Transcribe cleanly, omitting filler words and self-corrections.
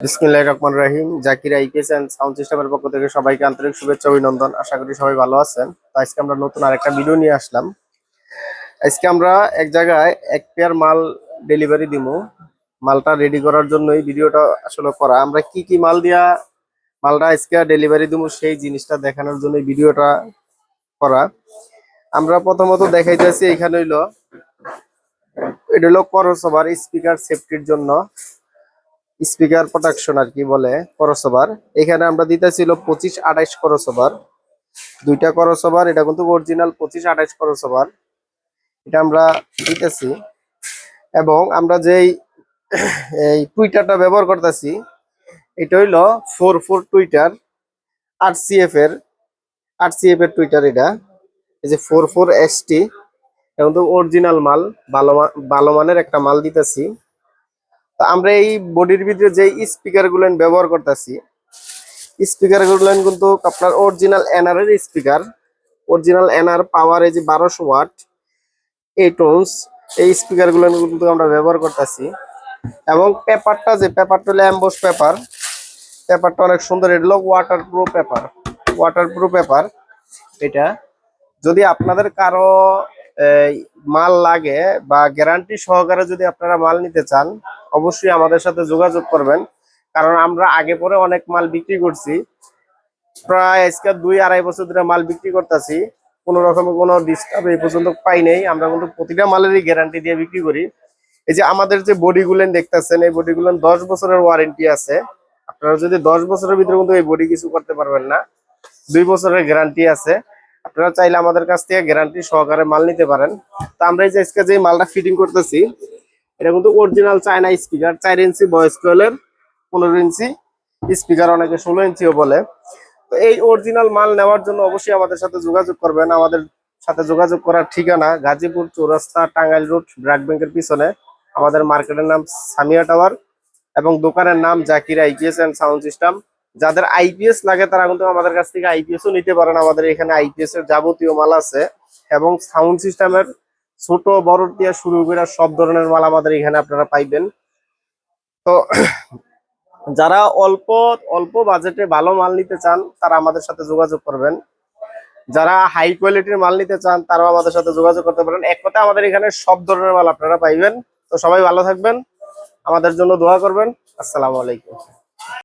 বিসমিল্লাহির রহমানির রহিম। Zakir IPS and sound সিস্টেমের পক্ষ থেকে সবাইকে আন্তরিক শুভেচ্ছা অভিনন্দন। আশা করি সবাই ভালো আছেন। তো আজকে আমরা নতুন আরেকটা ভিডিও নিয়ে আসলাম। আজকে আমরা এক জায়গায় এক পেয়ার মাল ডেলিভারি দিমু। মালটা রেডি করার জন্য এই ভিডিওটা আসলে করা। আমরা কি কি মাল দিয়া মালটা আজকে ডেলিভারি দিমু সেই জিনিসটা দেখানোর জন্য এই ভিডিওটা করা। আমরা প্রথমত দেখাইতেছি এখানে এটা হলো ক্রসওভার স্পিকার সেফটির জন্য, স্পিকার প্রোটেকশন আর কি বলে ক্রসওভার। এখানে আমরা দিতেছিল 25-28 ক্রসওভার, দুইটা ক্রসওভার। এটা কিন্তু অরিজিনাল 25-28 ক্রসওভার, এটা আমরা দিতেছি। এবং আমরা যেই এই টুইটারটা ব্যবহার করতেছি এটা হইলো 44 টুইটার আরসিএফ এর টুইটার। এটা এই যে 44ST, এখন তো অরিজিনাল মাল, ভালো মানের একটা মাল দিতেছি। তো আমরা এই বডির ভিতরে যে স্পিকার গুলো ব্যবহার করতেছি, স্পিকার গুলো কিন্তু আপনার অরিজিনাল এনআর এর স্পিকার। অরিজিনাল এনআর পাওয়ার এই যে 1200 ওয়াট এই টোনস, এই স্পিকার গুলো কিন্তু আমরা ব্যবহার করতেছি। এবং পেপারটা হলো এমবস পেপার। পেপারটা অনেক সুন্দর, এটা হলো ওয়াটারপ্রুফ পেপার। এটা যদি আপনাদের কারো মাল লাগে বা গ্যারান্টি সহকারে যদি আপনারা মাল নিতে চান, অবশ্যই আমাদের সাথে যোগাযোগ করবেন। কারণ আমরা আগে পরে অনেক মাল বিক্রি করছি, প্রায় আজকে 2-2.5 বছর ধরে মাল বিক্রি করতেছি। কোনো রকমের কোনো ডিস্টার্ব এই পর্যন্ত পাই নাই। আমরা কিন্তু প্রতিটা মালেরই গ্যারান্টি দিয়ে বিক্রি করি। এই যে আমাদের যে বডিগুলো দেখতেছেন, এই বডিগুলো 10 বছরের ওয়ারেন্টি আছে। আপনারা যদি 10 বছরের ভিতরে কিন্তু এই বডি কিছু করতে পারবেন না, 2 বছরের গ্যারান্টি আছে। আপনারা চাইলে আমাদের কাছ থেকে গ্যারান্টি সহকারে মাল নিতে পারেন। তো আমরা এই যে আজকে যে মালটা ফিটিং করতেছি, এটা কিন্তু original China speaker, 4 inch voice কয়েলের, 15 ইঞ্চি স্পিকার, অনেকে 16 ইঞ্চিও বলে। তো এই অরিজিনাল মাল নেওয়ার জন্য অবশ্যই আমাদের সাথে যোগাযোগ করবেন। আমাদের সাথে যোগাযোগ করার ঠিকানা গাজীপুর চৌরাস্তা, টাঙ্গাইল রোড, ব্র্যাক ব্যাংকের পিছনে। আমাদের মার্কেটের নাম সামিয়া টাওয়ার এবং দোকানের নাম Zakir IPS and sound system. যাদের আইপিএস লাগে তারা কিন্তু আমাদের কাছ থেকে আইপিএসও নিতে পারেন। আমাদের এখানে আইপিএস এর যাবতীয় মাল আছে এবং সাউন্ড সিস্টেমের ছোট বড় দিয়ে শুরু করে সব ধরনের মাল আমাদের এখানে আপনারা পাইবেন। তো যারা অল্প অল্প বাজেটে ভালো মাল নিতে চান তারা আমাদের সাথে যোগাযোগ করবেন। যারা হাই কোয়ালিটির মাল নিতে চান তারাও আমাদের সাথে যোগাযোগ করতে পারেন। এক কথা আমাদের এখানে সব ধরনের মাল আপনারা পাইবেন। তো সবাই ভালো থাকবেন, আমাদের জন্য দোয়া করবেন। আসসালামু আলাইকুম।